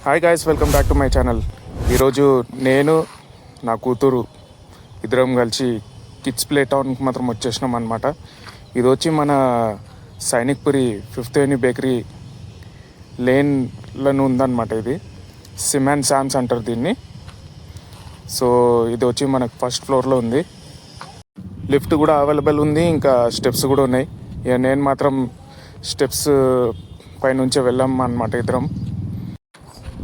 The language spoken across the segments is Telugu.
Hi guys, welcome back to my channel. ఈరోజు నేను నా కూతురు ఇద్దరం కలిసి కిడ్స్ ప్లే టౌన్కి మాత్రం వచ్చేసినాం అనమాట. ఇది వచ్చి మన సైనిక్పురి 5th Avenue బేకరీ లేన్లను ఉందన్నమాట. ఇది సిమ్ అండ్ శామ్స్ అంటారు దీన్ని. సో ఇది వచ్చి మనకు ఫస్ట్ ఫ్లోర్లో ఉంది. లిఫ్ట్ కూడా అవైలబుల్ ఉంది, ఇంకా స్టెప్స్ కూడా ఉన్నాయి. ఇక నేను మాత్రం స్టెప్స్ పైనుంచే వెళ్ళాం అన్నమాట ఇద్దరం.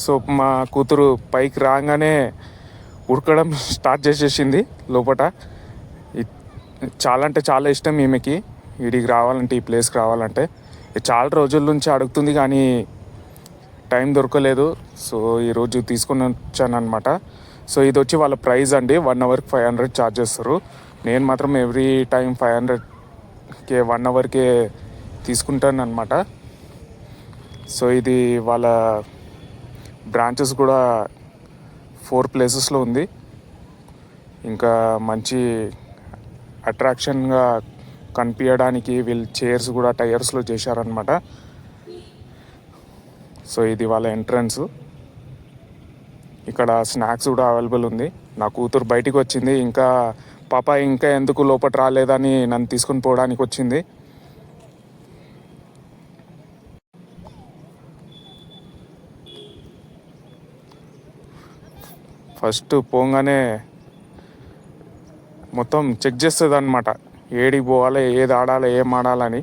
సో మా కూతురు పైకి రాగానే ఉడకడం స్టార్ట్ చేసేసింది లోపల. చాలా అంటే చాలా ఇష్టం ఈమెకి వీడికి రావాలంటే, ఈ ప్లేస్కి రావాలంటే. చాలా రోజుల నుంచి అడుగుతుంది కానీ టైం దొరకలేదు. సో ఈరోజు తీసుకొని వచ్చాను అనమాట. సో ఇది వచ్చి వాళ్ళ ప్రైస్ అండి, 1 అవర్కి 500 ఛార్జ్ చేస్తారు. నేను మాత్రం ఎవ్రీ టైం 500కే 1 అవర్కే తీసుకుంటాను అనమాట. సో ఇది వాళ్ళ బ్రాంచెస్ కూడా 4 ప్లేసెస్లో ఉంది. ఇంకా మంచి అట్రాక్షన్గా కనిపించడానికి వీళ్ళు చైర్స్ కూడా టైర్స్లో చేశారనమాట. సో ఇది వాళ్ళ ఎంట్రన్స్. ఇక్కడ స్నాక్స్ కూడా అవైలబుల్ ఉంది. నా కూతురు బయటికి వచ్చింది, ఇంకా పాప ఇంకా ఎందుకు లోపల రాలేదని నన్ను తీసుకొని పోవడానికి వచ్చింది. ఫస్ట్ పోగానే మొత్తం చెక్ చేస్తుంది అనమాట, ఏడికి పోవాలి, ఏది ఆడాలి, ఏం ఆడాలని.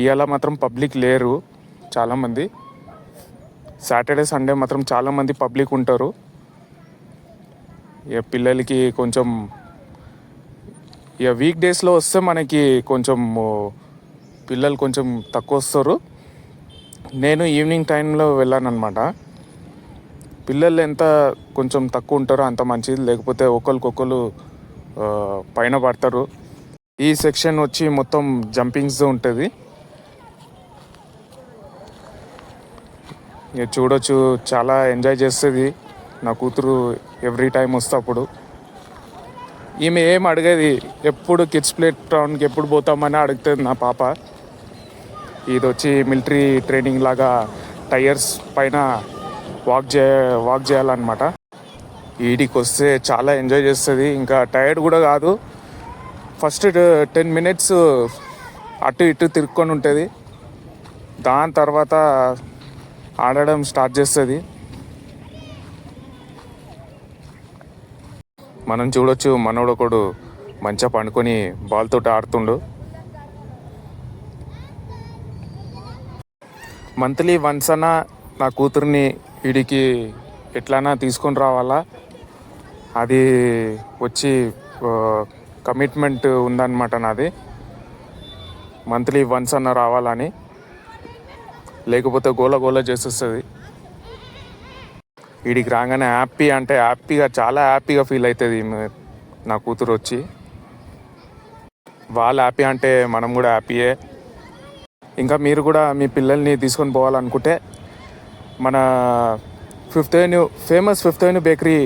ఇవాళ మాత్రం పబ్లిక్ లేరు చాలామంది. సాటర్డే సండే మాత్రం చాలామంది పబ్లిక్ ఉంటారు. ఇక పిల్లలకి కొంచెం ఇక వీక్ డేస్లో వస్తే మనకి కొంచెం పిల్లలు కొంచెం తక్కువ వస్తారు. నేను ఈవినింగ్ టైంలో వెళ్ళాను అనమాట. పిల్లలు ఎంత కొంచెం తక్కువ ఉంటారో అంత మంచిది, లేకపోతే ఒకరికొకరు పైన పడతారు. ఈ సెక్షన్ వచ్చి మొత్తం జంపింగ్స్ ఉంటుంది. ఇక చూడొచ్చు, చాలా ఎంజాయ్ చేస్తుంది నా కూతురు ఎవ్రీ టైం వస్తే అప్పుడు. ఈమె ఏం అడిగేది, ఎప్పుడు కిడ్స్ ప్లే టౌన్కి ఎప్పుడు పోతామని అడుగుతుంది నా పాప. ఇది వచ్చి మిలిటరీ ట్రైనింగ్ లాగా టైర్స్ పైన వాక్ చేయాలన్నమాట. వీడికి వస్తే చాలా ఎంజాయ్ చేస్తుంది, ఇంకా టైర్డ్ కూడా కాదు. ఫస్ట్ 10 minutes అటు ఇటు తిరుక్కొని ఉంటుంది, దాని తర్వాత ఆడడం స్టార్ట్ చేస్తుంది. మనం చూడొచ్చు, మనోడు ఒకడు మంచిగా పండుకొని బాల్తో ఆడుతుండు. మంత్లీ వన్స్ అన్న నా కూతుర్ని వీడికి ఎట్లన్నా తీసుకొని రావాలా. అది వచ్చి కమిట్మెంట్ ఉందన్నమాట నాది, మంత్లీ వన్స్ అన్న రావాలని, లేకపోతే గోల చేసేస్తుంది. వీడికి రాగానే హ్యాపీ అంటే హ్యాపీగా, చాలా హ్యాపీగా ఫీల్ అవుతుంది నా కూతురు వచ్చి. వాళ్ళు హ్యాపీ అంటే మనం కూడా హ్యాపీయే. ఇంకా మీరు కూడా మీ పిల్లల్ని తీసుకొని పోవాలనుకుంటే మన 5th Avenue famous 5th Avenue bakery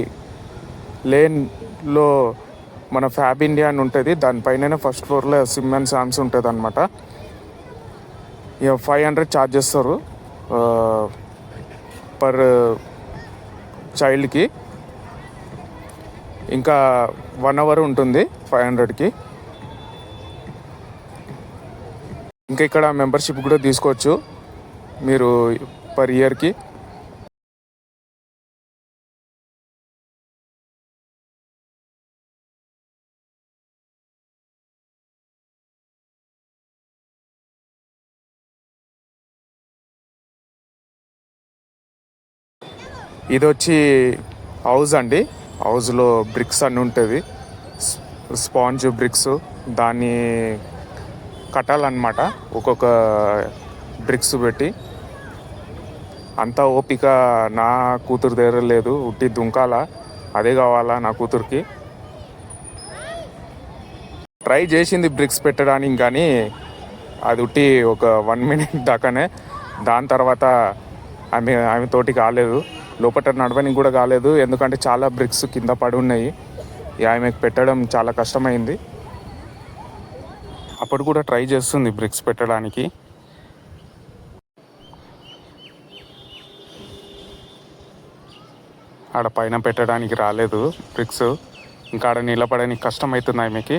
లేన్లో మన ఫ్యాబ్ ఇండియా అని ఉంటుంది. దానిపైన ఫస్ట్ ఫ్లోర్లో సిమ్ అండ్ శామ్స్ ఉంటుంది అనమాట. ఇక 500 ఛార్జ్ చేస్తారు పర్ చైల్డ్కి. ఇంకా 1 అవర్ ఉంటుంది 500కి. ఇంకా ఇక్కడ మెంబర్షిప్ కూడా తీసుకోవచ్చు మీరు పర్ ఇయర్కి. ఇది వచ్చి హౌస్ అండి. హౌస్లో బ్రిక్స్ అన్నీ ఉంటుంది, స్పాంజ్ బ్రిక్స్. దాన్ని కట్టాలన్నమాట ఒక్కొక్క బ్రిక్స్ పెట్టి. అంత ఓపిక నా కూతురు దగ్గర లేదు, ఉట్టి దుంకాల, అదే కావాలా నా కూతురికి. ట్రై చేసింది బ్రిక్స్ పెట్టడానికి, కానీ అది ఉట్టి ఒక 1 minute దాకానే. దాని తర్వాత ఆమె తోటి కాలేదు, లోపల నడవనికి కూడా కాలేదు, ఎందుకంటే చాలా బ్రిక్స్ కింద పడి ఉన్నాయి. ఆమెకు పెట్టడం చాలా కష్టమైంది. అప్పుడు కూడా ట్రై చేస్తుంది బ్రిక్స్ పెట్టడానికి. ఆడ పైన పెట్టడానికి రాలేదు బ్రిక్స్, ఇంకా ఆడ నిలబడడానికి కష్టమవుతున్నాయి మీకు.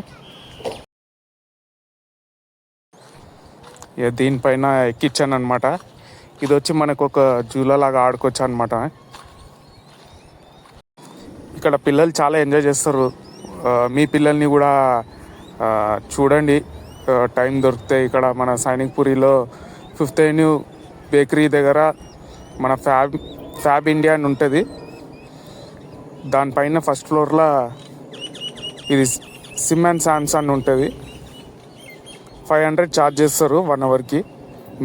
ఇక దీనిపైన ఎక్కించాను అనమాట. ఇది వచ్చి మనకు ఒక జూలలాగా ఆడుకోవచ్చు అనమాట. ఇక్కడ పిల్లలు చాలా ఎంజాయ్ చేస్తారు. మీ పిల్లల్ని కూడా చూడండి టైం దొరికితే. ఇక్కడ మన సైనిక్పురిలో 5th Avenue బేకరీ దగ్గర మన ఫ్యాబ్ ఇండియా అని ఉంటుంది. దానిపైన ఫస్ట్ ఫ్లోర్లో ఇది సిమ్ అండ్ శాన్స్ అని ఉంటుంది. 500 ఛార్జ్ చేస్తారు 1 అవర్కి.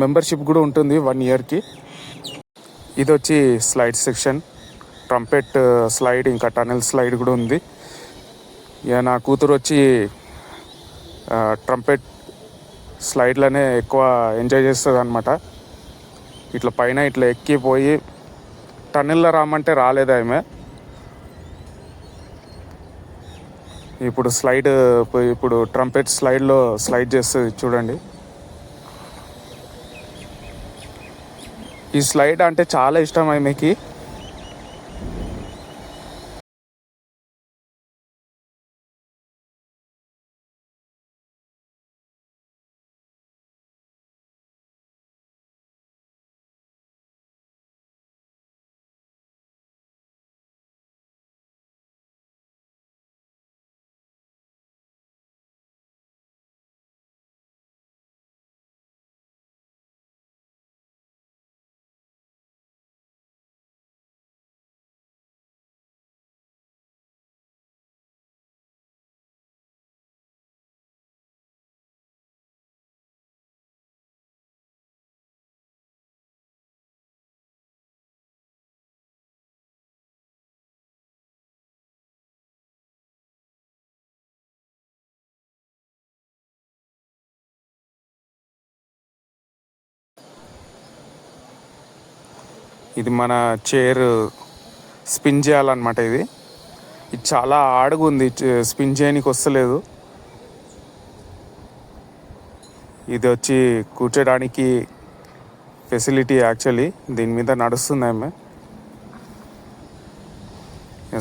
మెంబర్షిప్ కూడా ఉంటుంది 1 ఇయర్కి. ఇది వచ్చి స్లైడ్ సెక్షన్, ట్రంపెట్ స్లైడ్, ఇంకా టనెల్ స్లైడ్ కూడా ఉంది. ఇక నా కూతురు వచ్చి ట్రంపెట్ స్లైడ్లోనే ఎక్కువ ఎంజాయ్ చేస్తుంది అనమాట. ఇట్లా పైన ఇట్లా ఎక్కిపోయి టన్నెల్లో రామంటే రాలేదు ఆమె. ఇప్పుడు ట్రంపెట్ స్లైడ్లో స్లైడ్ చేస్తుంది చూడండి. ఈ స్లైడ్ అంటే చాలా ఇష్టం ఆమెకి. ఇది మన చైర్ స్పిన్ చేయాలన్నమాట. ఇది చాలా ఆడుగుంది, స్పిన్ చేయడానికి వస్తలేదు. ఇది వచ్చి కూర్చోడానికి ఫెసిలిటీ. యాక్చువల్లీ దీని మీద నడుస్తుంది ఆమె.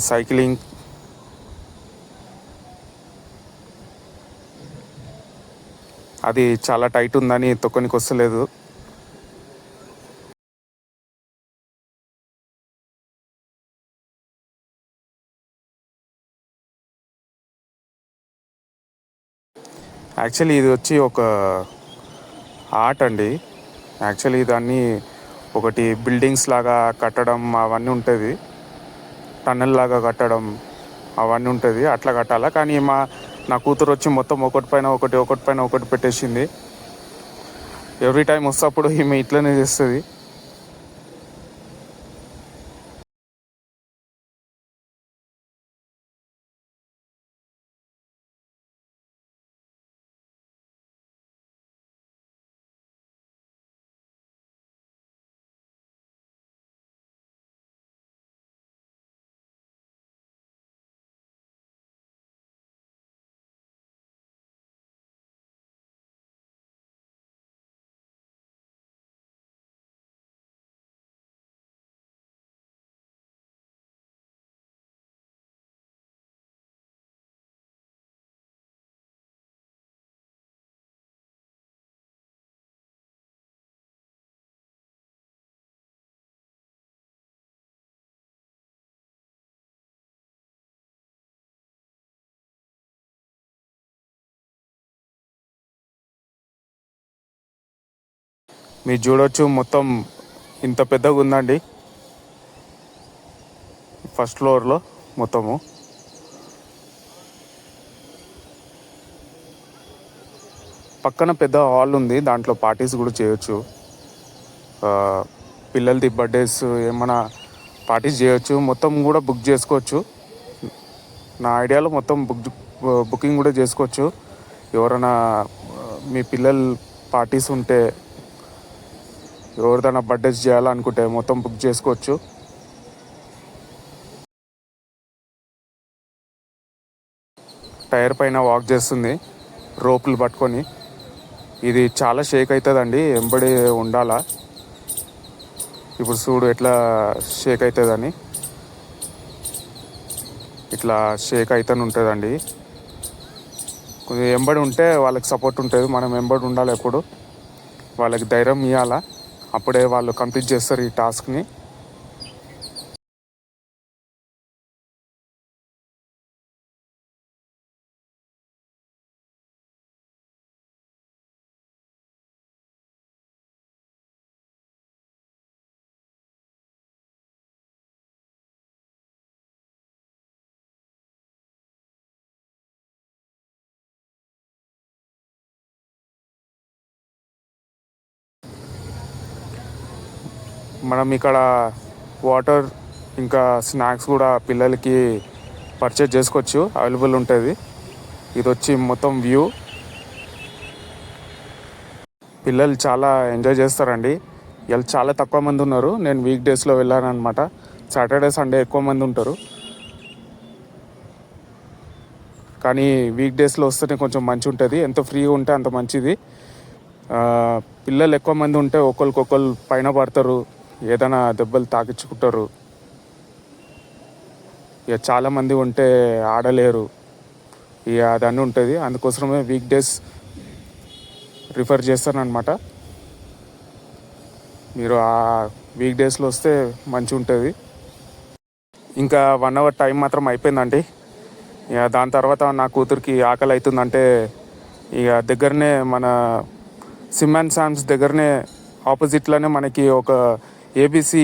సైక్లింగ్, అది చాలా టైట్ ఉందని తొక్కనికి వస్తలేదు. యాక్చువల్లీ ఇది వచ్చి ఒక ఆర్ట్ అండి. యాక్చువల్లీ దాన్ని ఒకటి బిల్డింగ్స్ లాగా కట్టడం అవన్నీ ఉంటుంది, టన్నెల్ లాగా కట్టడం అవన్నీ ఉంటుంది. అట్లా కట్టాలా. కానీ నా కూతురు వచ్చి మొత్తం ఒకటిపైన ఒకటి పెట్టేసింది. ఎవ్రీ టైం వస్తప్పుడు ఈమె ఇట్లనే చేస్తుంది. మీరు చూడొచ్చు మొత్తం ఇంత పెద్దగా ఉందండి ఫస్ట్ ఫ్లోర్లో మొత్తము. పక్కన పెద్ద హాల్ ఉంది, దాంట్లో పార్టీస్ కూడా చేయొచ్చు. పిల్లలది బర్త్డేస్ ఏమైనా పార్టీస్ చేయొచ్చు. మొత్తం కూడా బుక్ చేసుకోవచ్చు. నా ఐడియాలో మొత్తం బుకింగ్ కూడా చేసుకోవచ్చు. ఎవరైనా మీ పిల్లలు పార్టీస్ ఉంటే, ఎవరిదైనా బర్త్డేస్ చేయాలనుకుంటే మొత్తం బుక్ చేసుకోవచ్చు. టైర్ పైన వాక్ చేస్తుంది రోపులు పట్టుకొని. ఇది చాలా షేక్ అవుతుందండి, ఎంబడి ఉండాలా. ఇప్పుడు చూడు ఎట్లా షేక్ అవుతుందని. ఇట్లా షేక్ అయితేనే ఉంటుందండి. కొంచెం ఎంబడి ఉంటే వాళ్ళకి సపోర్ట్ ఉంటుంది, మనం ఎంబడి ఉండాలి ఎప్పుడు, వాళ్ళకి ధైర్యం ఇవ్వాలా, అప్పుడే వాళ్ళు కంప్లీట్ చేస్తారు ఈ టాస్క్ని. మనం ఇక్కడ వాటర్ ఇంకా స్నాక్స్ కూడా పిల్లలకి పర్చేజ్ చేసుకోవచ్చు, అవైలబుల్ ఉంటుంది. ఇది వచ్చి మొత్తం వ్యూ, పిల్లలు చాలా ఎంజాయ్ చేస్తారండి. ఇలా చాలా తక్కువ మంది ఉన్నారు, నేను వీక్ డేస్లో వెళ్ళాను అనమాట. సాటర్డే సండే ఎక్కువ మంది ఉంటారు, కానీ వీక్ డేస్లో వస్తేనే కొంచెం మంచి ఉంటుంది. ఎంత ఫ్రీగా ఉంటే అంత మంచిది. పిల్లలు ఎక్కువ మంది ఉంటే ఒకరికొకరు పైన పడతారు, ఏదైనా దెబ్బలు తాకించుకుంటారు. ఇక చాలామంది ఉంటే ఆడలేరు, ఇక అదన్నీ ఉంటుంది. అందుకోసమే వీక్ డేస్ రిఫర్ చేస్తాను అనమాట. మీరు ఆ వీక్ డేస్లో వస్తే మంచిగా ఉంటుంది. ఇంకా 1 అవర్ టైం మాత్రం అయిపోయిందండి. ఇక దాని తర్వాత నా కూతురికి ఆకలి అవుతుందంటే, ఇక దగ్గరనే మన సిమ్ అండ్ శామ్స్ దగ్గరనే ఆపోజిట్లోనే మనకి ఒక ఏబీసీ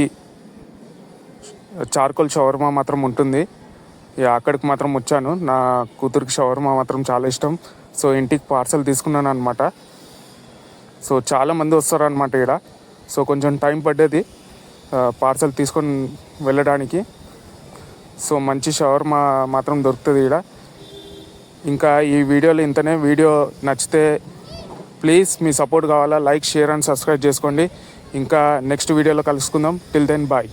చార్కోల్ షవర్మా మాత్రం ఉంటుంది. ఇక అక్కడికి మాత్రం వచ్చాను. నా కూతురికి షవర్మా మాత్రం చాలా ఇష్టం, సో ఇంటికి పార్సల్ తీసుకున్నాను అనమాట. సో చాలామంది వస్తారనమాట ఇక్కడ, సో కొంచెం టైం పడ్డది పార్సల్ తీసుకొని వెళ్ళడానికి. సో మంచి షవర్మా మాత్రం దొరుకుతుంది ఇక్కడ. ఇంకా ఈ వీడియోలో ఇంతనే. వీడియో నచ్చితే ప్లీజ్ మీ సపోర్ట్ కావాలా, లైక్, షేర్ అండ్ సబ్స్క్రైబ్ చేసుకోండి. ఇంకా నెక్స్ట్ వీడియోలో కలుసుకుందాం. Till then bye.